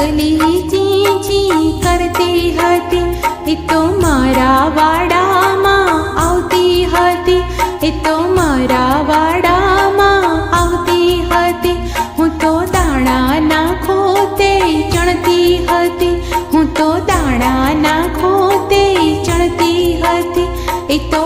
ચકલી ચી ચી કરતી હતી, એ તો મારા વાડામાં આવતી હતી, એ તો મારા વાડામાં આવતી હતી. હું તો દાણાના ખોતે ચણતી હતી, હું તો દાણાના ખોતે ચણતી હતી, એ તો